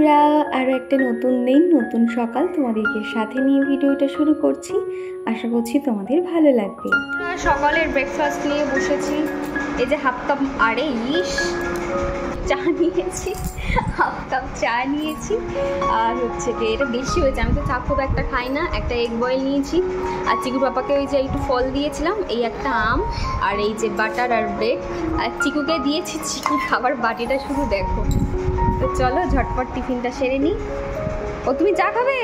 বন্ধুরা, আরও একটা নতুন দিন নতুন সকাল তোমাদেরকে সাথে নিয়ে ভিডিওটা শুরু করছি। আশা করছি তোমাদের ভালো লাগবে। সকালের ব্রেকফাস্ট নিয়ে বসেছি। এই যে হাফ কাপ চা নিয়েছি, হাফ কাপ চা নিয়েছি। আর হচ্ছে কি এটা বেশি হয়েছে, আমি তো চা খুব একটা খাই না। একটা এগ বয়েল নিয়েছি, আর চিকু পাপাকে ওই যে একটু ফল দিয়েছিলাম, এই একটা আম, আর এই যে বাটার আর ব্রেড। আর চিকুকে দিয়েছি, চিকু খাবার বাটিটা শুধু দেখো। তো চলো ঝটপট টিফিনটা সেরে নিই। ও তুমি চা খাবে?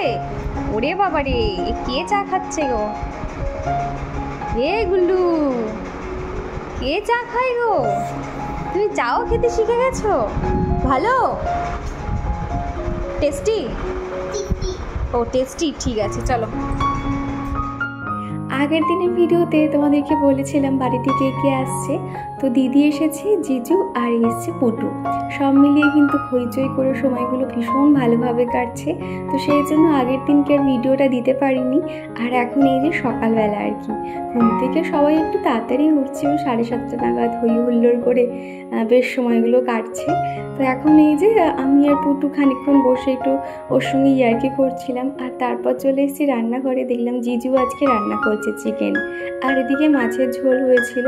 ওরে বাবা রে, কে চা খাচ্ছে গো? হে গুল্লু, কে চা খায় গো? তুমি চাও খেতে শিখে গেছো? ভালো টেস্টি? ও টেস্টি, ঠিক আছে চলো। আগের দিনের ভিডিওতে তোমাদেরকে বলেছিলাম বাড়িতে কে কে আসছে। তো দিদি এসেছে, জিজু আর এসছে পুটু। সব মিলিয়ে কিন্তু হইচই করে সময়গুলো ভীষণ ভালোভাবে কাটছে। তো সেই জন্য আগের দিনকে আর ভিডিওটা দিতে পারিনি। আর এখন এই যে সকালবেলা আর কি ঘুম থেকে সবাই একটু তাড়াতাড়ি উঠছে, 7:30 নাগাদ হই হুল্লোড় করে বেশ সময়গুলো কাটছে। তো এখন এই যে আমি আর পুটু খানিকক্ষণ বসে একটু ওর সঙ্গে ইয়ার্কি করছিলাম। আর তারপর চলে এসেছি রান্নাঘরে, দেখলাম জিজু আজকে রান্না করছে চিকেন, আর এদিকে মাছের ঝোল হয়েছিল।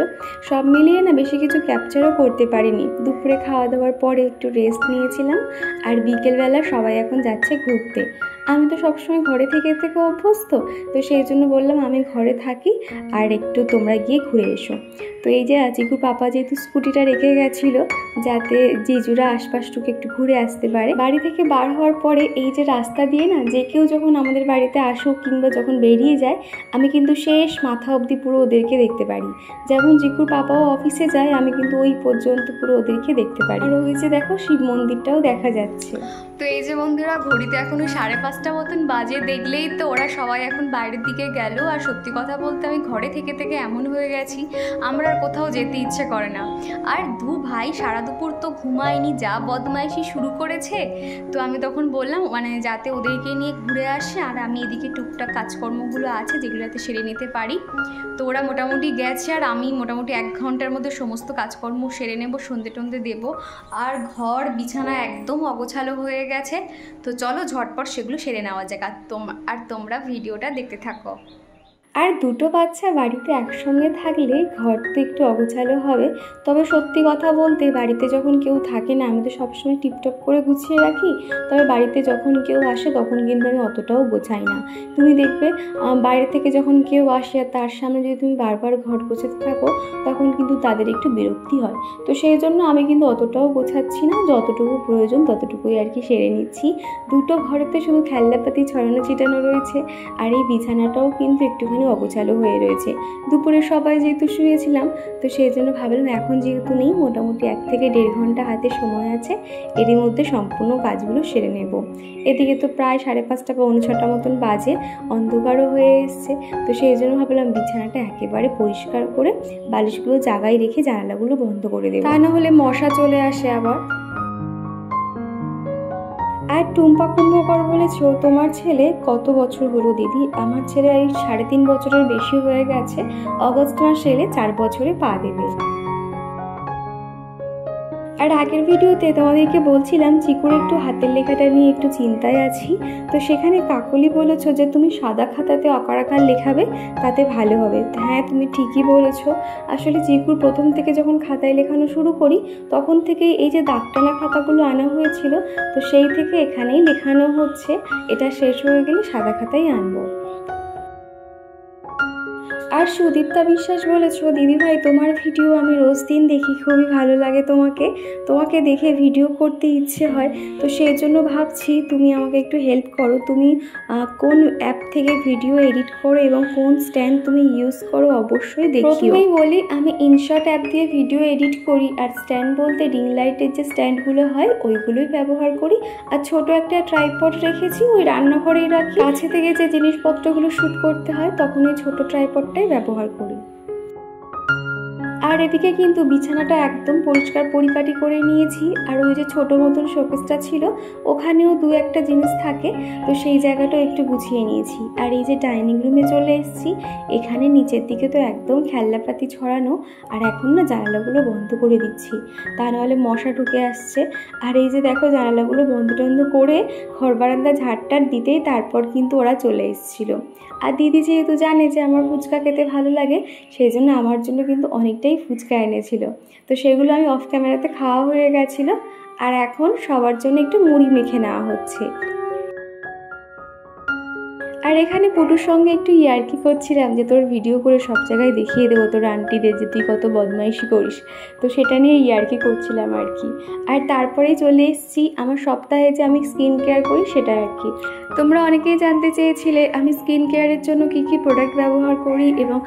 সব মিলিয়ে না বেশি কিছু ক্যাপচারও করতে পারিনি। দুপুরে খাওয়া দাওয়ার পরে একটু রেস্ট নিয়েছিলাম। আর বিকেলবেলা সবাই এখন যাচ্ছে ঘুরতে। আমি তো সবসময় ঘরে থেকে অভ্যস্ত, তো সেই জন্য বললাম আমি ঘরে থাকি আর একটু তোমরা গিয়ে ঘুরে এসো। তো এই যে চিকুর পাপা যেহেতু স্কুটিটা রেখে গেছিলো যাতে জিজুরা আশপাশটুকু একটু ঘুরে আসতে পারে। বাড়ি থেকে বার হওয়ার পরে এই যে রাস্তা দিয়ে না যে কেউ যখন আমাদের বাড়িতে আসুক কিংবা যখন বেরিয়ে যায়, আমি কিন্তু শেষ মাথা অবধি পুরো ওদেরকে দেখতে পারি। যেমন জিকুর পাপাও অফিসে যায়, আমি কিন্তু ওই পর্যন্ত পুরো ওদেরকে দেখতে পারি। আর ওই যে দেখো শিব মন্দিরটাও দেখা যাচ্ছে। তো এই যে বন্ধুরা, ঘড়িতে এখনো 5:30 মতন বাজে। দেখলেই তো ওরা সবাই এখন বাইরের দিকে গেল। আর সত্যি কথা বলতে আমি ঘরে থেকে এমন হয়ে গেছি, আমার আর কোথাও যেতে ইচ্ছে করে না। আর দু ভাই সারা দুপুর তো ঘুমায়নি, যা বদমাইশি শুরু করেছে। তো আমি তখন বললাম যাতে ওদেরকে নিয়ে ঘুরে আসে, আর আমি এদিকে টুকটাক কাজকর্মগুলো আছে যেগুলোতে সেরে নিতে পারি। তো ওরা মোটামুটি গেছে, আর আমি মোটামুটি 1 ঘন্টার মধ্যে সমস্ত কাজকর্ম সেরে নেব, সন্ধে টন্ধে দেবো। আর ঘর বিছানা একদম অগোছালো হয়ে গেছে। তো চলো ঝটপট সেগুলো সেরে নেওয়া যাক। আর তোমরা ভিডিওটা দেখতে থাকো। আর দুটো বাচ্চা বাড়িতে একসঙ্গে থাকলে ঘর তো একটু অগোছালো হবে। তবে সত্যি কথা বলতে বাড়িতে যখন কেউ থাকে না, আমি তো সবসময় টিপটপ করে গুছিয়ে রাখি। তবে বাড়িতে যখন কেউ আসে তখন কিন্তু আমি অতটাও গোছাই না। তুমি দেখবে বাইরে থেকে যখন কেউ আসে আর তার সামনে যদি তুমি বারবার ঘর গোছাতে থাকো, তখন কিন্তু তাদের একটু বিরক্তি হয়। তো সেই জন্য আমি কিন্তু অতটাও গোছাচ্ছি না, যতটুকু প্রয়োজন ততটুকুই আর কি সেরে নিচ্ছি। দুটো ঘরেতে শুধু খেলনাপাতি ছড়ানো ছিটানো রয়েছে, আর এই বিছানাটাও কিন্তু একটুখানি অগোছালো হয়ে রয়েছে। দুপুরে সবাই যেহেতু শুয়েছিলাম, তো সেই জন্য ভাবলাম এখন যেহেতু নেই, মোটামুটি 1 থেকে 1.5 ঘন্টা হাতে সময় আছে, এরই মধ্যে সম্পূর্ণ কাজগুলো সেরে নেব। এদিকে তো প্রায় 5:30 বা 6:45 মতন বাজে, অন্ধকারও হয়ে এসছে। তো সেই জন্য ভাবলাম বিছানাটা একেবারে পরিষ্কার করে বালিশগুলো জায়গায় রেখে জানালাগুলো বন্ধ করে দেবো, তা না হলে মশা চলে আসে আবার। আর টুম্পা কুম্ভকর বলেছো তোমার ছেলে কত বছর হলো দিদি? আমার ছেলে এই 3.5 বছরের বেশি হয়ে গেছে। অগস্ট মাসে এলে 4 বছরে পা দেবে। আর আগের ভিডিওতে তোমাদেরকে বলছিলাম চিকুর একটু হাতের লেখাটা নিয়ে একটু চিন্তায় আছি। তো সেখানে কাকলি বলেছো যে তুমি সাদা খাতাতে আকার লেখাবে, তাতে ভালো হবে। হ্যাঁ, তুমি ঠিকই বলেছো। আসলে চিকুর প্রথম থেকে যখন খাতায় লেখানো শুরু করি, তখন থেকে এই যে দাগটানা খাতাগুলো আনা হয়েছিল, তো সেই থেকে এখানেই লেখানো হচ্ছে। এটা শেষ হয়ে গেলে সাদা খাতাই আনবো। আর সুদীপ্তা বিশ্বাস বলেছো দিদিভাই তোমার ভিডিও আমি রোজ দিন দেখি, খুবই ভালো লাগে তোমাকে দেখে ভিডিও করতে ইচ্ছে হয়। তো সেই জন্য ভাবছি তুমি আমাকে একটু হেল্প করো। তুমি কোন অ্যাপ থেকে ভিডিও এডিট করো এবং কোন স্ট্যান্ড তুমি ইউজ করো অবশ্যই দেখিও। প্রথমেই বলি আমি ইনশট অ্যাপ দিয়ে ভিডিও এডিট করি, আর স্ট্যান্ড বলতে রিং লাইটের যে স্ট্যান্ডগুলো হয় ওইগুলোই ব্যবহার করি। আর ছোট একটা ট্রাইপড রেখেছি, ওই রান্নাঘরেই রাখি। কাছে থেকে যে জিনিসপত্রগুলো শ্যুট করতে হয় তখন ওই ছোট ট্রাইপডটাই ব্যবহার করি। আর এদিকে কিন্তু বিছানাটা একদম পরিষ্কার পরিপাটি করে নিয়েছি। আর ওই যে ছোটো মতন শোকেসটা ছিল ওখানেও দু একটা জিনিস থাকে, তো সেই জায়গাটাও একটু গুছিয়ে নিয়েছি। আর এই যে ডাইনিং রুমে চলে এসেছি, এখানে নিচের দিকে তো একদম খেলনাপাতি ছড়ানো। আর এখন না জানালাগুলো বন্ধ করে দিচ্ছি, তা নাহলে মশা ঢুকে আসছে। আর এই যে দেখো জানালাগুলো বন্ধ টন্ধ করে ঘর বারান্দা ঝাড়টার দিতেই তারপর কিন্তু ওরা চলে এসেছিলো। আর দিদি যেহেতু জানে যে আমার ফুচকা খেতে ভালো লাগে, সেই জন্য আমার জন্য কিন্তু অনেকটাই ফুচকা এনেছিল। তো সেগুলো আমি অফ ক্যামেরাতে খাওয়া হয়ে গেছিলো। আর এখন সবার জন্য একটু মুড়ি মেখে নেওয়া হচ্ছে। আর এখানে পুটুর সঙ্গে একটু ইয়ার্কি করছিলাম যে তোর ভিডিও করে সব জায়গায় দেখিয়ে দেবো তোর আন্টিদের যে তুই কত বদমাইশি করিস, তো সেটা নিয়ে ইয়ার্কি করছিলাম আর কি। আর তারপরেই চলে এসেছি আমার সপ্তাহে যে আমি স্কিন কেয়ার করি সেটা আর কি। তোমরা অনেকেই জানতে চেয়েছিলে আমি স্কিন কেয়ারের জন্য কী কী প্রোডাক্ট ব্যবহার করি এবং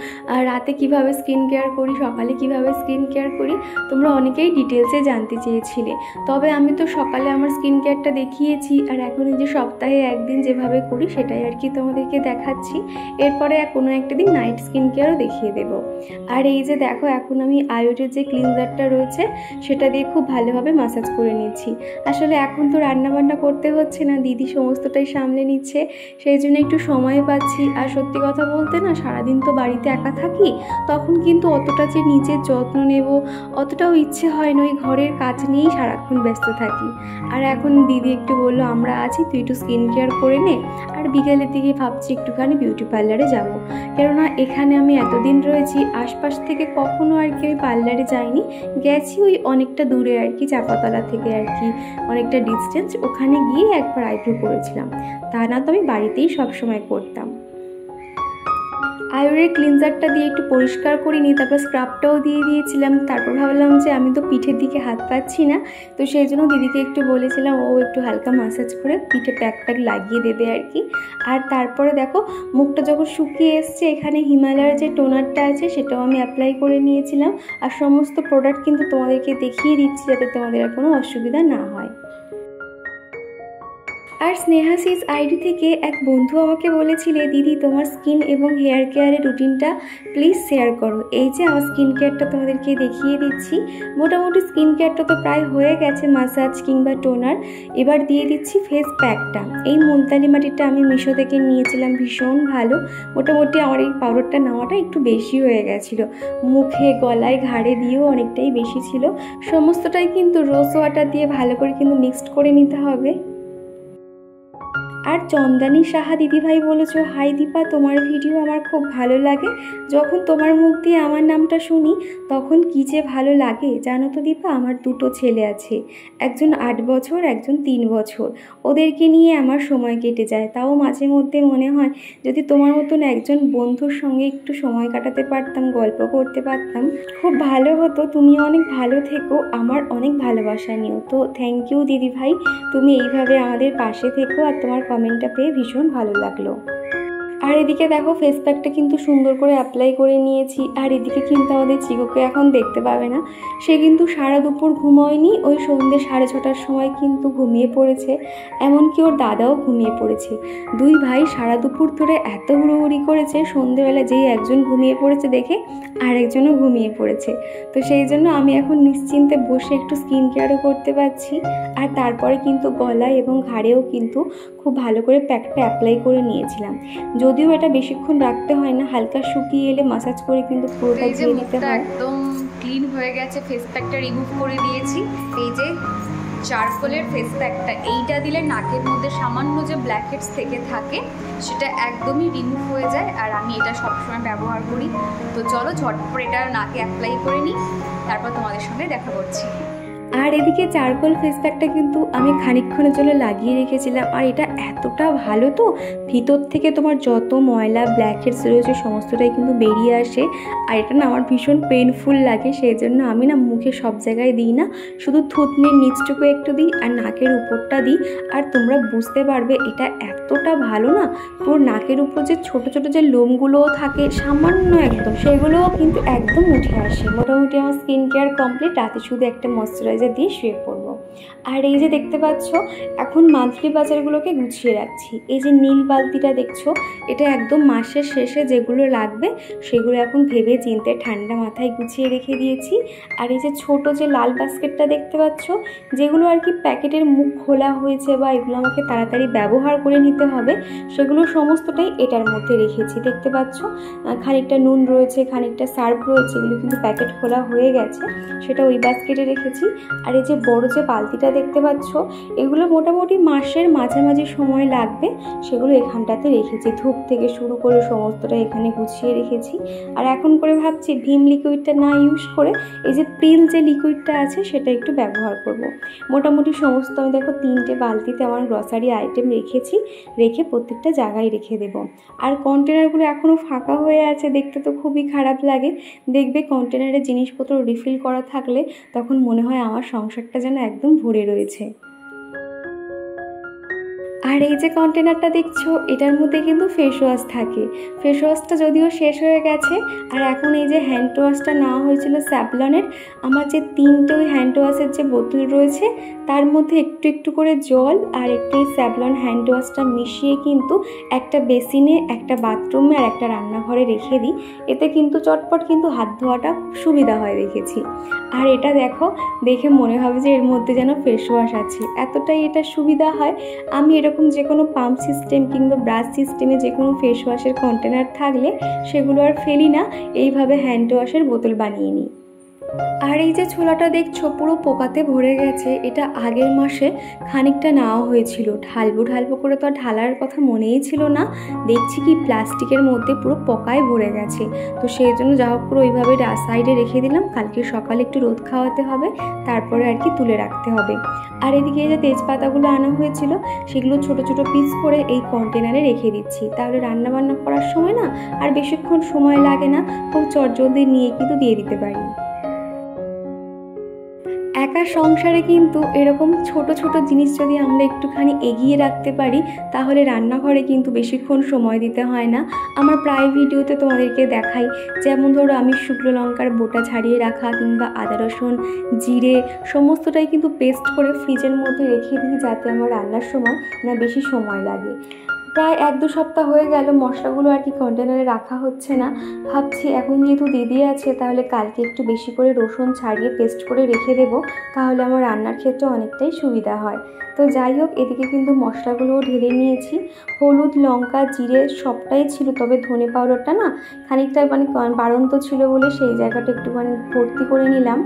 রাতে কিভাবে স্কিন কেয়ার করি, সকালে কিভাবে স্কিন কেয়ার করি। তোমরা অনেকেই ডিটেলসে জানতে চেয়েছিলে। তবে আমি তো সকালে আমার স্কিন কেয়ারটা দেখিয়েছি, আর এখন এই যে সপ্তাহে একদিন যেভাবে করি সেটাই আর কি তোমাদেরকে দেখাচ্ছি। এরপরে কোনো একটা দিন নাইট স্কিন কেয়ারও দেখিয়ে দেব। আর এই যে দেখো এখন আমি আয়োডের যে ক্লিনজারটা রয়েছে সেটা দিয়ে খুব ভালোভাবে ম্যাসাজ করে নিচ্ছি। আসলে এখন তো রান্নাবান্না করতে হচ্ছে না, দিদি সমস্তটাই সামলে নিচ্ছে, সেই জন্য একটু সময় পাচ্ছি। আর সত্যি কথা বলতে না সারাদিন তো বাড়িতে একা থাকি, তখন কিন্তু অতটা যে নিজের যত্ন নেব অতটাও ইচ্ছে হয় না, ওই ঘরের কাজ নিয়েই সারাক্ষণ ব্যস্ত থাকি। আর এখন দিদি একটু বললো আমরা আছি, তুই একটু স্কিন কেয়ার করে নে। আর বিকেলের দিকে ভাবছি একটুখানি বিউটি পার্লারে যাব, কেননা এখানে আমি এতদিন রয়েছি আশপাশ থেকে কখনো আর কি আমি পার্লারে যাইনি। গেছি ওই অনেকটা দূরে আর কি, চাপাতলা থেকে আর কি অনেকটা ডিস্টেন্স, ওখানে গিয়ে একবার আইব্রো করেছিলাম, তা না তো আমি বাড়িতেই সবসময় করতাম। আয়োডের ক্লিনজারটা দিয়ে একটু পরিষ্কার করে নিই, তারপর স্ক্রাবটাও দিয়ে দিয়েছিলাম। তারপর ভাবলাম যে আমি তো পিঠের দিকে হাত পাচ্ছি না, তো সেই জন্য দিদিকে একটু বলেছিলাম ও একটু হালকা ম্যাসাজ করে পিঠে প্যাক লাগিয়ে দেবে আর কি। আর তারপরে দেখো মুখটা যখন শুকিয়ে এসছে, এখানে হিমালয়ের যে টোনারটা আছে সেটাও আমি অ্যাপ্লাই করে নিয়েছিলাম। আর সমস্ত প্রোডাক্ট কিন্তু তোমাদেরকে দেখিয়ে দিচ্ছি যাতে তোমাদের আর কোনো অসুবিধা না হয়। আর স্নেহাসিস আইডি থেকে এক বন্ধু আমাকে বলেছিলে দিদি তোমার স্কিন এবং হেয়ার কেয়ারের রুটিনটা প্লিজ শেয়ার করো। এই যে আমার স্কিন কেয়ারটা তোমাদেরকে দেখিয়ে দিচ্ছি। মোটামুটি স্কিন কেয়ারটা তো প্রায় হয়ে গেছে, ম্যাসাজ কিংবা টোনার। এবার দিয়ে দিচ্ছি ফেস প্যাকটা। এই মুলতানি মাটিটা আমি মিশো থেকে নিয়েছিলাম, ভীষণ ভালো। মোটামুটি আমার এই পাউডারটা নেওয়াটা একটু বেশি হয়ে গেছিলো, মুখে গলায় ঘাড়ে দিয়েও অনেকটাই বেশি ছিল। সমস্তটাই কিন্তু রোজ ওয়াটার দিয়ে ভালো করে কিন্তু মিক্সড করে নিতে হবে। আর চন্দানী সাহা দিদিভাই বলেছো, হাই দীপা তোমার ভিডিও আমার খুব ভালো লাগে, যখন তোমার মুখ দিয়ে আমার নামটা শুনি তখন কী যে ভালো লাগে জানো তো দীপা। আমার দুটো ছেলে আছে, একজন 8 বছর একজন 3 বছর, ওদেরকে নিয়ে আমার সময় কেটে যায়। তাও মাঝে মধ্যে মনে হয় যদি তোমার মতন একজন বন্ধুর সঙ্গে একটু সময় কাটাতে পারতাম, গল্প করতে পারতাম, খুব ভালো হতো। তুমি অনেক ভালো থেকো, আমার অনেক ভালোবাসা নিও। তো থ্যাংক ইউ দিদিভাই, তুমি এইভাবে আমাদের পাশে থেকো। আর তোমার কমেন্টটা পেয়ে ভীষণ ভালো লাগলো। আর এদিকে দেখো ফেস প্যাকটা কিন্তু সুন্দর করে অ্যাপ্লাই করে নিয়েছি। আর এদিকে কিন্তু আমাদের চিকুকে এখন দেখতে পাবে না, সে কিন্তু সারা দুপুর ঘুমোয়নি, ওই সন্ধ্যে 6:30টার সময় কিন্তু ঘুমিয়ে পড়েছে। এমনকি ওর দাদাও ঘুমিয়ে পড়েছে। দুই ভাই সারা দুপুর ধরে এত হুড়োহুড়ি করেছে, সন্ধ্যেবেলা যেই একজন ঘুমিয়ে পড়েছে দেখে আরেকজনও ঘুমিয়ে পড়েছে। তো সেই জন্য আমি এখন নিশ্চিন্তে বসে একটু স্কিন কেয়ারও করতে পারছি। আর তারপরে কিন্তু গলায় এবং ঘাড়েও কিন্তু খুব ভালো করে প্যাকটা অ্যাপ্লাই করে নিয়েছিলাম। যদিও এটা বেশিক্ষণ রাখতে হয় না, হালকা শুকিয়ে এলে ম্যাসাজ করে কিন্তু পুরোটা দিয়ে দিতে হয়। একদম ক্লিন হয়ে গেছে, ফেস প্যাকটা রিমুভ করে দিয়েছি। এই যে চারকোলের ফেস প্যাকটা, এইটা দিলে নাকের মধ্যে সামান্য যে ব্ল্যাকহেডস থেকে থাকে সেটা একদমই রিমুভ হয়ে যায়। আর আমি এটা সবসময় ব্যবহার করি। তো চলো ঝটপট এটা নাকে অ্যাপ্লাই করে নিই, তারপর তোমাদের সঙ্গে দেখা করছি। আর এদিকে চারকোল ফেস প্যাকটা কিন্তু আমি খানিকক্ষণের জন্য লাগিয়ে রেখেছিলাম। আর এটা এতটা ভালো, তো ভিতর থেকে তোমার যত ময়লা ব্ল্যাকহেডস রয়েছে সমস্তটাই কিন্তু বেরিয়ে আসে। আর এটা না আমার ভীষণ পেনফুল লাগে, সেই জন্য আমি না মুখে সব জায়গায় দিই না, শুধু থুতনির নিচটুকু একটু দিই আর নাকের উপরটা দিই। আর তোমরা বুঝতে পারবে এটা এতটা ভালো না, পুরো নাকের উপর যে ছোট ছোট যে লোমগুলোও থাকে সামান্য একদম, সেগুলোও কিন্তু একদম উঠে আসে। মোটামুটি আমার স্কিন কেয়ার কমপ্লিট। রাতে শুধু একটা ময়শ্চারাইজার দিয়ে শুয়ে পড়বো। আর এই যে দেখতে পাচ্ছ এখন মান্থলি বাজারগুলোকে গুছিয়ে রাখছি। এই যে নীল বালতিটা দেখছো, এটা একদম মাসের শেষে যেগুলো লাগবে সেগুলো এখন ভেবে চিন্তে ঠান্ডা মাথায় গুছিয়ে রেখে দিয়েছি। আর এই যে ছোট যে লাল বাস্কেটটা দেখতে পাচ্ছ, যেগুলো আর কি প্যাকেটের মুখ খোলা হয়েছে বা এগুলো আমাকে তাড়াতাড়ি ব্যবহার করে নিতে হবে, সেগুলো সমস্তটাই এটার মধ্যে রেখেছি। দেখতে পাচ্ছ খানিকটা নুন রয়েছে, খানিকটা সার্ফ রয়েছে, এগুলো কিন্তু প্যাকেট খোলা হয়ে গেছে, সেটা ওই বাস্কেটে রেখেছি। আর এই যে বড় যে বালতিটা দেখতে পাচ্ছ, এগুলো মোটামুটি মাসের মাঝামাঝি সময় লাগবে, সেগুলো এখানটাতে রেখেছি। ধূপ থেকে শুরু করে সমস্তটা এখানে গুছিয়ে রেখেছি। আর এখন করে ভাবছি ভিম লিকুইডটা না ইউজ করে এই যে প্রিল যে লিকুইডটা আছে সেটা একটু ব্যবহার করব। মোটামুটি সমস্ত আমি দেখো 3টে বালতিতে আমার গ্রসারি আইটেম রেখেছি, রেখে প্রত্যেকটা জায়গায় রেখে দেব। আর কন্টেনারগুলো এখনও ফাঁকা হয়ে আছে, দেখতে তো খুবই খারাপ লাগে। দেখবে কন্টেনারে জিনিসপত্র রিফিল করা থাকলে তখন মনে হয় আমার সংসারটা যেন একদম ভরে রয়েছে। আর এই যে কন্টেনারটা দেখছো, এটার মধ্যে কিন্তু ফেস ওয়াশ থাকে। ফেস ওয়াশটা যদিও শেষ হয়ে গেছে, আর এখন এই যে হ্যান্ড ওয়াশটা নেওয়া হয়েছিল স্যাভলনের, আমার যে 3টে ওই হ্যান্ড ওয়াশের যে বোতল রয়েছে তার মধ্যে একটু একটু করে জল আর একটু এই স্যাভলন হ্যান্ড ওয়াশটা মিশিয়ে কিন্তু একটা বেসিনে, একটা বাথরুমে আর একটা রান্নাঘরে রেখে দিই। এতে কিন্তু চটপট কিন্তু হাত ধোয়াটা খুব সুবিধা হয় দেখেছি। আর এটা দেখো, দেখে মনে হবে যে এর মধ্যে যেন ফেস ওয়াশ আছে, এতটাই এটা সুবিধা হয়। আমি এরকম যে কোনো পাম্প সিস্টেম কিংবা ব্রাশ সিস্টেমে যে কোনো ফেস ওয়াশের কন্টেনার থাকলে সেগুলো আর ফেলি না, এইভাবে হ্যান্ড ওয়াশের বোতল বানিয়ে নিই। আর এই যে ছোলাটা দেখছো পুরো পোকাতে ভরে গেছে, এটা আগের মাসে খানিকটা নেওয়া হয়েছিল। ঢালবো করে তো আর ঢালার কথা মনেই ছিল না, দেখছি কি প্লাস্টিকের মধ্যে পুরো পোকায় ভরে গেছে। তো সেই জন্য যা হোক করে ওইভাবে সাইডে রেখে দিলাম, কালকে সকালে একটু রোদ খাওয়াতে হবে, তারপরে আর কি তুলে রাখতে হবে। আর এদিকে এই যে তেজপাতাগুলো আনা হয়েছিল, সেগুলো ছোট ছোট পিস করে এই কন্টেনারে রেখে দিচ্ছি, তাহলে রান্নাবান্না করার সময় না আর বেশিক্ষণ সময় লাগে না, খুব চটজলদি নিয়ে কিন্তু দিয়ে দিতে পারি। একা সংসারে কিন্তু এরকম ছোট ছোট জিনিস যদি আমরা একটুখানি এগিয়ে রাখতে পারি, তাহলে রান্নাঘরে কিন্তু বেশিক্ষণ সময় দিতে হয় না। আমার প্রায় ভিডিওতে তোমাদেরকে দেখাই, যেমন ধরো আমি শুকনো লঙ্কার বোটা ছাড়িয়ে রাখা কিংবা আদা রসুন জিরে সমস্তটাই কিন্তু পেস্ট করে ফ্রিজের মধ্যে রেখে দিই, যাতে আমার রান্নার সময় না বেশি সময় লাগে। প্রায় 1-2 সপ্তাহ হয়ে গেল মশলাগুলো আর কি কন্টেনারে রাখা হচ্ছে না। ভাবছি এখন যেহেতু দিদি আছে, তাহলে কালকে একটু বেশি করে রসুন ছাড়িয়ে পেস্ট করে রেখে দেবো, তাহলে আমার রান্নার ক্ষেত্রে অনেকটাই সুবিধা হয়। তো যাই হোক, এদিকে কিন্তু মশলাগুলোও ঢেলে নিয়েছি, হলুদ লঙ্কা জিরে সবটাই ছিল, তবে ধনে পাউডারটা না খানিকটা বাড়ন্ত ছিল বলে সেই জায়গাটা একটুখানি ভর্তি করে নিলাম।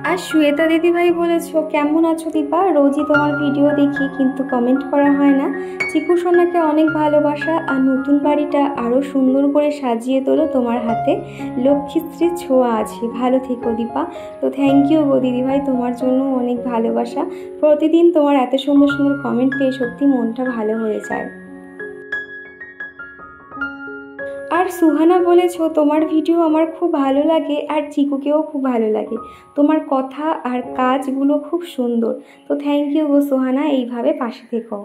আর শ্বেতা দিদিভাই বলেছো, কেমন আছো দীপা? রোজই তোমার ভিডিও দেখি কিন্তু কমেন্ট করা হয় না। চিকু সোনাকে অনেক ভালোবাসা, আর নতুন বাড়িটা আরও সুন্দর করে সাজিয়ে তোলো, তোমার হাতে লক্ষ্মীশ্রীর ছোঁয়া আছে, ভালো থেকো দীপা। তো থ্যাংক ইউ গো দিদিভাই, তোমার জন্য অনেক ভালোবাসা। প্রতিদিন তোমার এত সুন্দর সুন্দর কমেন্ট পেয়ে সত্যি মনটা ভালো হয়ে যায়। আর সুহানা বলেছো, তোমার ভিডিও আমার খুব ভালো লাগে আর চিকুকেও খুব ভালো লাগে, তোমার কথা আর কাজগুলো খুব সুন্দর। তো থ্যাংক ইউ গো সুহানা, এইভাবে পাশে থেকো।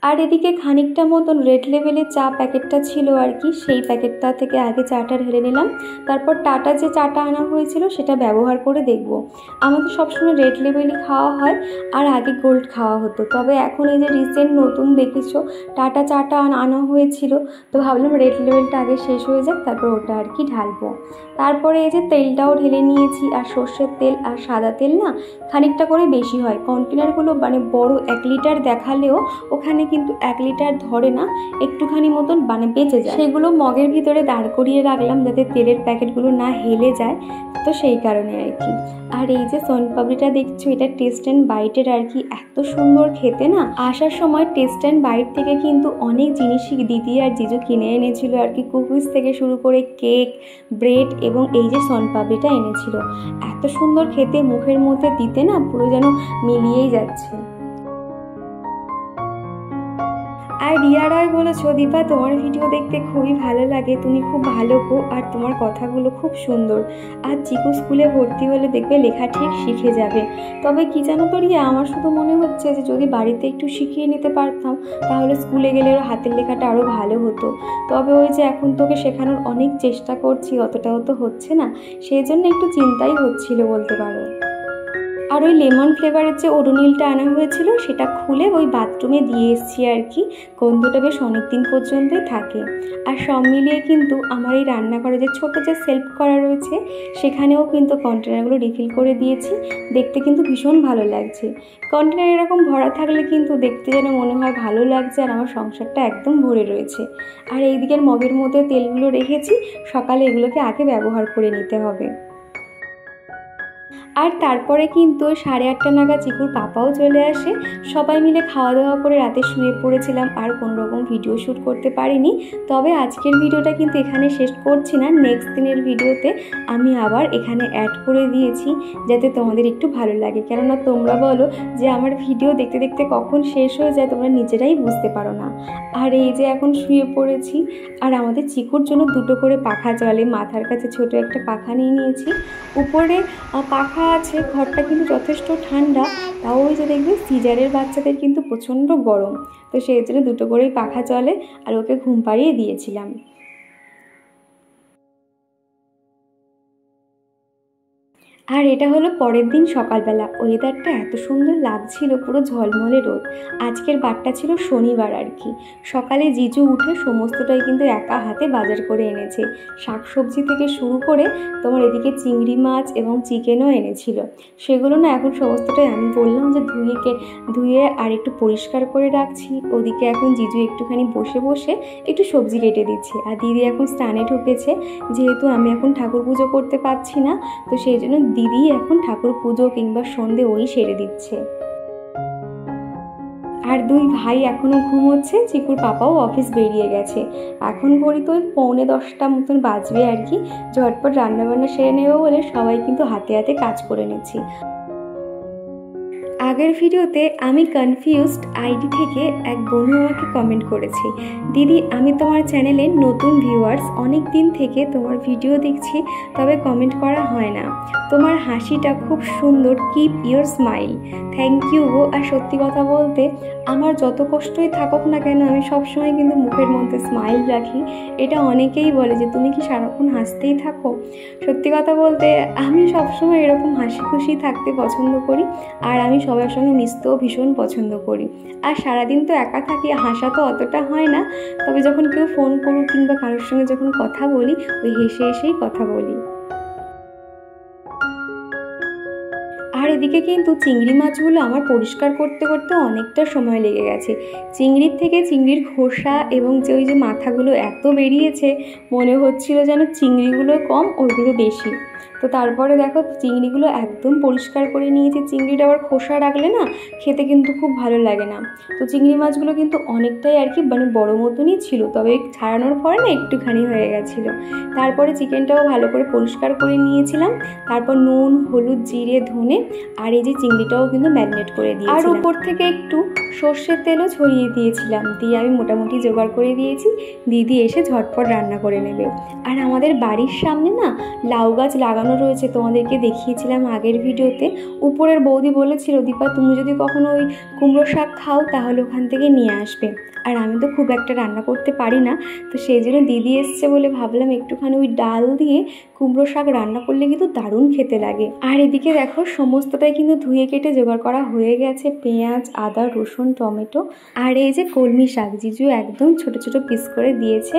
আর এদিকে খানিকটা মতন রেড লেবেলের চা প্যাকেটটা ছিল আর কি, সেই প্যাকেটটা থেকে আগে চাটা ঢেলে নিলাম, তারপর টাটা যে চাটা আনা হয়েছিল সেটা ব্যবহার করে দেখব। আমাদের সবসময় রেড লেবেলই খাওয়া হয়, আর আগে গোল্ড খাওয়া হতো, তবে এখন এই যে রিসেন্ট নতুন দেখেছো টাটা চাটা আনা হয়েছিল, তো ভাবলাম রেড লেবেলটা আগে শেষ হয়ে যাক, তারপর ওটা আর কি ঢালবো। তারপরে এই যে তেলটাও ঢেলে নিয়েছি, আর সর্ষের তেল আর সাদা তেল না খানিকটা করে বেশি হয়। কন্টেনারগুলো বড় 1 লিটার দেখালেও ওখানে কিন্তু 1 লিটার ধরে না, একটুখানি মতন বেঁচে যায়, সেগুলো মগের ভিতরে দাঁড় করিয়ে রাখলাম যাতে তেলের প্যাকেটগুলো না হেলে যায়, তো সেই কারণে আর কি। আর এই যে সোনপাপড়িটা দেখছো, এটা টেস্ট অ্যান্ড বাইটের আর কি, এত সুন্দর খেতে না। আসার সময় টেস্ট অ্যান্ড বাইট থেকে কিন্তু অনেক জিনিসই দিদি আর জিজু কিনে এনেছিল আর কি, কুকিজ থেকে শুরু করে কেক, ব্রেড এবং এই যে সোনপাপড়িটা এনেছিল। এত সুন্দর খেতে, মুখের মধ্যে দিতে না পুরো যেন মিলিয়েই যাচ্ছে। আর রিয়া রয় বলেছো, দীপা তোমার ভিডিও দেখতে খুবই ভালো লাগে, তুমি খুব ভালো গো, আর তোমার কথাগুলো খুব সুন্দর। আর চিকু স্কুলে ভর্তি হলে দেখবে লেখা ঠিক শিখে যাবে। তবে কি জানো তো রিয়া, আমার শুধু মনে হচ্ছে যে যদি বাড়িতে একটু শিখিয়ে নিতে পারতাম তাহলে স্কুলে গেলে ওর হাতের লেখাটা আরও ভালো হতো। তবে ওই যে এখন তোকে শেখানোর অনেক চেষ্টা করছি, অতটাও তো হচ্ছে না, সেই জন্য একটু চিন্তাই হচ্ছিল বলতে পারো। আর ওই লেমন ফ্লেভারের যে ওডোনিলটা আনা হয়েছিল সেটা খুলে ওই বাথরুমে দিয়ে এসেছি আর কি, গন্ধটা বেশ অনেক দিন পর্যন্তই থাকে। আর সব মিলিয়ে কিন্তু আমার এই রান্নাঘরে যে ছোটো যে সেলফ করা রয়েছে সেখানেও কিন্তু কন্টেনারগুলো রিফিল করে দিয়েছি, দেখতে কিন্তু ভীষণ ভালো লাগছে। কন্টেনার এরকম ভরা থাকলে কিন্তু দেখতে যেন মনে হয় ভালো লাগছে আর আমার সংসারটা একদম ভরে রয়েছে। আর এই দিকের মগের মধ্যে তেলগুলো রেখেছি, সকালে এগুলোকে আগে ব্যবহার করে নিতে হবে। আর তারপরে কিন্তু 8:30 নাগাদ চিকুর পাপাও চলে আসে, সবাই মিলে খাওয়া দাওয়া করে রাতে শুয়ে পড়েছিলাম, আর কোনো রকম ভিডিও শ্যুট করতে পারিনি। তবে আজকের ভিডিওটা কিন্তু এখানে শেষ করছি না, নেক্সট দিনের ভিডিওতে আমি আবার এখানে অ্যাড করে দিয়েছি যাতে তোমাদের একটু ভালো লাগে, কেননা তোমরা বলো যে আমার ভিডিও দেখতে দেখতে কখন শেষ হয়ে যায় তোমরা নিজেরাই বুঝতে পারো না। আর এই যে এখন শুয়ে পড়েছি, আর আমাদের চিকুর জন্য 2টো করে পাখা চলে, মাথার কাছে ছোট একটা পাখা নিয়ে নিয়েছি, উপরে পাখা আছে। ঘরটা কিন্তু যথেষ্ট ঠান্ডা, তাও ওই যে দেখবে সিজারের বাচ্চাদের কিন্তু প্রচণ্ড গরম, তো সেই জন্য 2টো করেই পাখা চলে আর ওকে ঘুম পাড়িয়ে দিয়েছিলাম। আর এটা হলো পরের দিন সকালবেলা, ওয়েদারটা এত সুন্দর লাগছিল, পুরো ঝলমলে রোদ। আজকের বারটা ছিল শনিবার আর কি। সকালে জিজু উঠে সমস্তটাই কিন্তু একা হাতে বাজার করে এনেছে, শাকসবজি থেকে শুরু করে তোমার এদিকে চিংড়ি মাছ এবং চিকেনও এনেছিল। সেগুলো না এখন সমস্তটাই আমি বললাম যে ধুয়ে আর একটু পরিষ্কার করে রাখছি। ওদিকে এখন জিজু একটুখানি বসে বসে একটু সবজি কেটে দিচ্ছে, আর দিদি এখন স্নানে ঢুকেছে, যেহেতু আমি এখন ঠাকুর পুজো করতে পারছি না, তো সেই জন্য দিদি এখন ঠাকুর পুজো কিংবা সন্ধে ওই সেরে দিচ্ছে। আর 2 ভাই এখনও ঘুমোচ্ছে, চিকুর পাপাও অফিস বেরিয়ে গেছে। এখন ঘড়ি তো 9:45 মতন বাজবে আর কি। ঝটপট রান্নাবান্না সেরে নেবে বলে সবাই কিন্তু হাতে হাতে কাজ করে নিচ্ছি। আগের ভিডিওতে আমি কনফিউজড আইডি থেকে এক বন্ধু আমাকে কমেন্ট করেছে, দিদি আমি তোমার চ্যানেলে নতুন ভিউয়ার্স, অনেক দিন থেকে তোমার ভিডিও দেখছি তবে কমেন্ট করা হয় না, তোমার হাসিটা খুব সুন্দর, keep your smile. Thank you গো। আর সত্যি কথা বলতে আমার যত কষ্টই থাকুক না কেন আমি সবসময় কিন্তু মুখের মধ্যে স্মাইল রাখি। এটা অনেকেই বলে যে তুমি কি সারাক্ষণ হাসতেই থাকো। সত্যি কথা বলতে আমি সবসময় এরকম হাসি খুশি থাকতে পছন্দ করি, আর আমি সবার সঙ্গে মিশতেও ভীষণ পছন্দ করি। আর সারাদিন তো একা থাকি, হাসা তো অতটা হয় না, তবে যখন কেউ ফোন করুক কিংবা কারোর সঙ্গে যখন কথা বলি ওই হেসে হেসেই কথা বলি। আর এদিকে কিন্তু চিংড়ি মাছগুলো আমার পরিষ্কার করতে করতে অনেকটা সময় লেগে গেছে। চিংড়ির থেকে চিংড়ির খোসা এবং যে ওই যে মাথাগুলো এত বেরিয়েছে, মনে হচ্ছিল যেন চিংড়িগুলো কম ওইগুলো বেশি। তো তারপরে দেখো চিংড়িগুলো একদম পরিষ্কার করে নিয়েছি। চিংড়িটা আবার খোসা রাখলে না খেতে কিন্তু খুব ভালো লাগে না। তো চিংড়ি মাছগুলো কিন্তু অনেকটাই আর কি মানে বড়ো মতনই ছিল, তবে ছাড়ানোর পরে না একটুখানি হয়ে গেছিলো। তারপরে চিকেনটাও ভালো করে পরিষ্কার করে নিয়েছিলাম, তারপর নুন হলুদ জিরে ধনে আর এই যে চিংড়িটাও কিন্তু ম্যারিনেট করে দিয়েছি, আর উপর থেকে একটু সর্ষের তেলও ছড়িয়ে দিয়েছিলাম। দিয়ে আমি মোটামুটি জোগাড় করে দিয়েছি, দিদি এসে ঝটপট রান্না করে নেবে। আর আমাদের বাড়ির সামনে না লাউ গাছ লাগানো রয়েছে, তোমাদেরকে দেখিয়েছিলাম আগের ভিডিওতে। উপরের বৌদি বলেছিল, দীপা তুমি যদি কখনো ওই কুমড়ো শাক খাও তাহলে ওখান থেকে নিয়ে আসবে। আর আমি তো খুব একটা রান্না করতে পারি না, তো সেই জন্য দিদি এসছে বলে ভাবলাম একটুখানি ওই ডাল দিয়ে কুমড়ো শাক রান্না করলে কিন্তু দারুণ খেতে লাগে। আর এদিকে দেখো সমস্তটাই কিন্তু ধুয়ে কেটে জোগাড় করা হয়ে গেছে, পেঁয়াজ আদা রসুন টমেটো আর এই যে কলমি শাক জিজু একদম ছোট ছোট পিস করে দিয়েছে।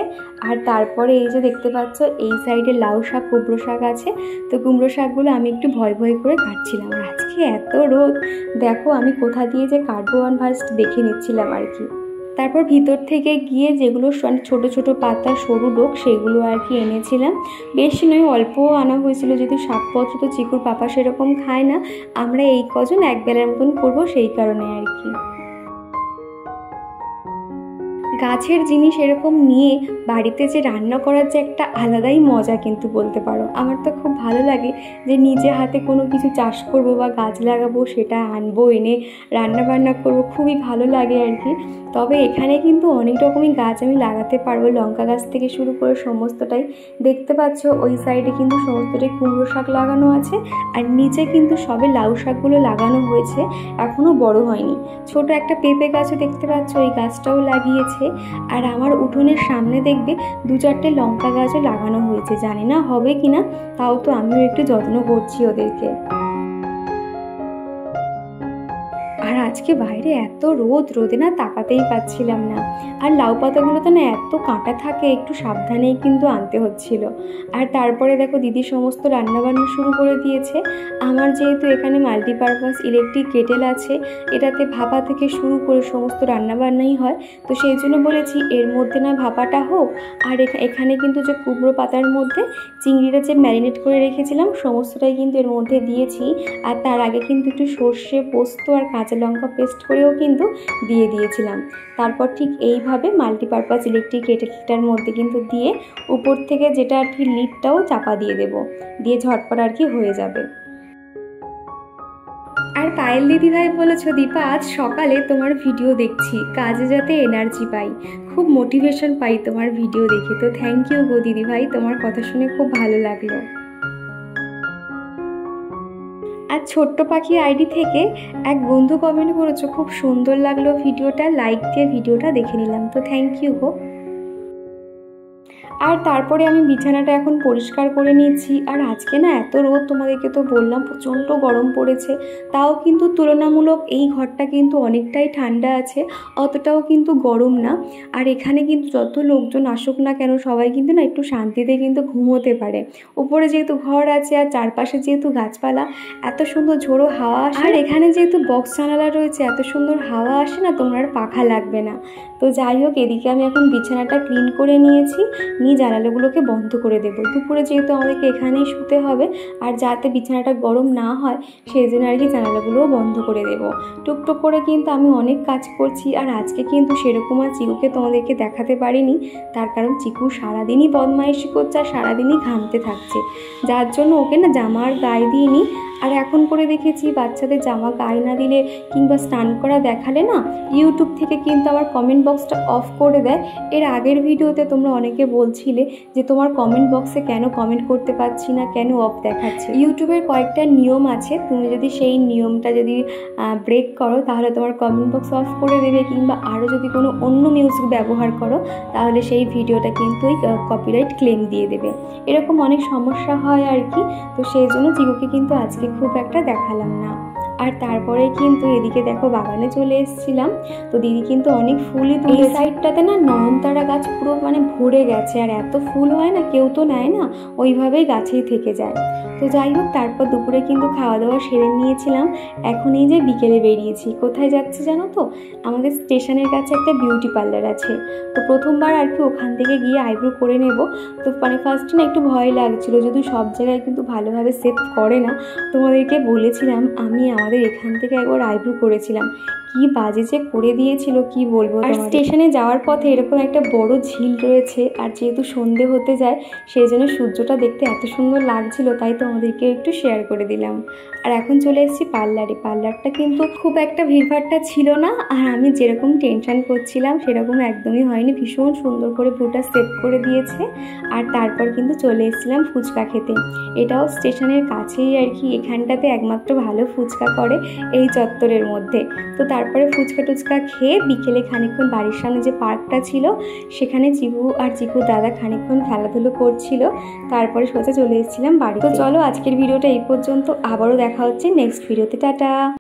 আর তারপরে এই যে দেখতে পাচ্ছ এই সাইডে লাউ শাক কুমড়ো শাক আছে, তো কুমড়ো শাকগুলো আমি একটু ভয় ভয় করে কাটছিলাম। আর আজকে এত রোদ, দেখো আমি কোথা দিয়ে যে কাটবো ফার্স্ট দেখে নিচ্ছিলাম আর কি। তারপর ভিতর থেকে গিয়ে যেগুলো ছোট ছোট পাতা সরু ডোক সেগুলো আর কি এনেছিলাম, বেশি নয় অল্পও আনা হয়েছিল, যেহেতু শাকপত্র তো চিকুর পাপা সেরকম খায় না, আমরা এই কজন এক বেলার মতন করবো সেই কারণে আর কি। গাছের জিনিস এরকম নিয়ে বাড়িতে যে রান্না করার যে একটা আলাদাই মজা কিন্তু বলতে পারো। আমার তো খুব ভালো লাগে যে নিজে হাতে কোনো কিছু চাষ করব বা গাছ লাগাবো, সেটা আনবো, এনে রান্না বান্না করবো, খুবই ভালো লাগে আর কি। তবে এখানে কিন্তু অনেক রকমই গাছ আমি লাগাতে পারবো, লঙ্কা গাছ থেকে শুরু করে সমস্তটাই। দেখতে পাচ্ছ ওই সাইডে কিন্তু সমস্তটাই কুমড়ো শাক লাগানো আছে, আর নিচে কিন্তু সবে লাউ শাকগুলো লাগানো হয়েছে, এখনও বড় হয়নি। ছোট একটা পেঁপে গাছও দেখতে পাচ্ছ, ওই গাছটাও লাগিয়েছে। আর আমার উঠোনের সামনে দেখবে 2-4টে লঙ্কা গাছও লাগানো হয়েছে, জানি না হবে কিনা, তাও তো আমিও একটু যত্ন করছি ওদেরকে। আর আজকে বাইরে এত রোদে না তাকাতেই পাচ্ছিলাম না। আর লাউ পাতাগুলোতে না এত কাঁটা থাকে, একটু সাবধানেই কিন্তু আনতে হচ্ছিল। আর তারপরে দেখো দিদি সমস্ত রান্নাবান্না শুরু করে দিয়েছে। আমার যেহেতু এখানে মাল্টিপারপাস ইলেকট্রিক কেটেল আছে, এটাতে ভাপা থেকে শুরু করে সমস্ত রান্নাবান্নাই হয়, তো সেই জন্য বলেছি এর মধ্যে না ভাপাটা হোক। আর এখানে কিন্তু যে কুমড়ো পাতার মধ্যে চিংড়িটা যে ম্যারিনেট করে রেখেছিলাম সমস্তটাই কিন্তু এর মধ্যে দিয়েছি। আর তার আগে কিন্তু একটু সর্ষে, পোস্ত আর কাঁচা লঙ্কা পেস্ট করেও কিন্তু দিয়ে দিয়েছিলাম। তারপর ঠিক এইভাবে মাল্টিপারপাস ইলেকট্রিক কেটেলটার মধ্যে কিন্তু দিয়ে উপর থেকে যেটা আর কি লিডটাও চাপা দিয়ে দেব, দিয়ে ঝটপট আর কি হয়ে যাবে। আর পায়েল দিদিভাই বলেছো, দীপা আজ সকালে তোমার ভিডিও দেখছি, কাজে যাতে এনার্জি পাই, খুব মোটিভেশন পাই তোমার ভিডিও দেখে। তো থ্যাংক ইউ গো দিদিভাই, তোমার কথা শুনে খুব ভালো লাগলো। আর ছোট্ট পাখি আইডি থেকে এক বন্ধু কমেন্ট করেছো, খুব সুন্দর লাগলো ভিডিওটা, লাইক দিয়ে ভিডিওটা দেখে নিলাম, তো থ্যাংক ইউ গো। আর তারপরে আমি বিছানাটা এখন পরিষ্কার করে নিয়েছি। আর আজকে না এত রোদ, তোমাদেরকে তো বললাম প্রচণ্ড গরম পড়েছে, তাও কিন্তু তুলনামূলক এই ঘরটা কিন্তু অনেকটাই ঠান্ডা আছে, অতটাও কিন্তু গরম না। আর এখানে কিন্তু যত লোকজন আসুক না কেন সবাই কিন্তু না একটু শান্তিতে কিন্তু ঘুমোতে পারে। উপরে যেহেতু ঘর আছে আর চারপাশে যেহেতু গাছপালা, এত সুন্দর ঝোড়ো হাওয়া আসে। আর এখানে যেহেতু বক্স জানালা রয়েছে, এত সুন্দর হাওয়া আসে না, তোমার আর পাখা লাগবে না। তো যাই হোক, এদিকে আমি এখন বিছানাটা ক্লিন করে নিয়েছি, নিয়ে জানালাগুলোকে বন্ধ করে দেবো। দুপুরে যেহেতু আমাদেরকে এখানেই শুতে হবে, আর যাতে বিছানাটা গরম না হয় সেই জন্য আর কি জানালাগুলোও বন্ধ করে দেবো। টুকটুক করে কিন্তু আমি অনেক কাজ করছি। আর আজকে কিন্তু সেরকম আর চিকুকে তোমাদেরকে দেখাতে পারিনি, তার কারণ চিকু সারাদিনই বদমাইশি করছে আর সারাদিনই ঘামতে থাকছে, যার জন্য ওকে না জামা আর গায়ে দিইনি। আর এখন করে দেখেছি বাচ্চাদের জামা গায়ে না দিলে কিংবা স্নান করা দেখালে না ইউটিউব থেকে কিন্তু আমার কমেন্ট বক্সটা অফ করে দেয়। এর আগের ভিডিওতে তোমরা অনেকে বলছিলে যে তোমার কমেন্ট বক্সে কেন কমেন্ট করতে পারছি না, কেন অফ দেখাচ্ছে। ইউটিউবের কয়েকটা নিয়ম আছে, তুমি যদি সেই নিয়মটা যদি ব্রেক করো তাহলে তোমার কমেন্ট বক্স অফ করে দেবে, কিংবা আরও যদি কোনো অন্য মিউজিক ব্যবহার করো তাহলে সেই ভিডিওটা কিন্তু কপিরাইট ক্লেম দিয়ে দেবে। এরকম অনেক সমস্যা হয় আর কি। তো সেই জন্য চিকুকে কিন্তু আজকে খুব একটা দেখালাম না। আর তারপরে কিন্তু এদিকে দেখো বাগানে চলে এসেছিলাম, তো দিদি কিন্তু অনেক ফুলই তুলে। এই সাইডটাতে না নয়নতারা গাছ পুরো মানে ভরে গেছে, আর এত ফুল হয় না, কেউ তো নেয় না, ওইভাবেই গাছেই থেকে যায়। তো যাই হোক, তারপর দুপুরে কিন্তু খাওয়া দাওয়া সেরে নিয়েছিলাম। এখন এই যে বিকেলে বেরিয়েছি, কোথায় যাচ্ছি জানো তো? আমাদের স্টেশনের কাছে একটা বিউটি পার্লার আছে, তো প্রথমবার আর কি ওখান থেকে গিয়ে আইব্রো করে নেব। তো মানে ফার্স্টে না একটু ভয় লাগছিলো, যদি সব জায়গায় কিন্তু ভালোভাবে সেভ করে না। তোমাদেরকে বলেছিলাম আমি আমাদের এখান থেকে একবার আইব্রো করেছিলাম, কি বাজে যে করে দিয়েছিল কি বলবো। আর স্টেশনে যাওয়ার পথে এরকম একটা বড় ঝিল রয়েছে, আর যেহেতু সন্ধে হতে যায় সেই জন্য সূর্যটা দেখতে এত সুন্দর লাগছিল, তাই তো আমাদেরকে একটু শেয়ার করে দিলাম। আর এখন চলে এসেছি পার্লারে। পার্লারটা কিন্তু খুব একটা ভিড়ভাড়টা ছিল না, আর আমি যেরকম টেনশন করছিলাম সেরকম একদমই হয়নি, ভীষণ সুন্দর করে পুরোটা সেট করে দিয়েছে। আর তারপর কিন্তু চলে এসেছিলাম ফুচকা খেতে। এটাও স্টেশনের কাছেই আর কি, এখানটাতে একমাত্র ভালো ফুচকা করে এই চত্বরের মধ্যে। তো তারপরে ফুচকা টুচকা খেয়ে বিকেলে খানিকক্ষণ বাড়ির সামনে যে পার্কটা ছিল সেখানে চিকু আর চিকুর দাদা খানিকক্ষণ খেলাধুলো করছিল, তারপরে সোজা চলে এসেছিলাম বাড়ি। তো চলো আজকের ভিডিওটা এই পর্যন্ত, আবারও দেখা হচ্ছে নেক্সট ভিডিওতে। টাটা।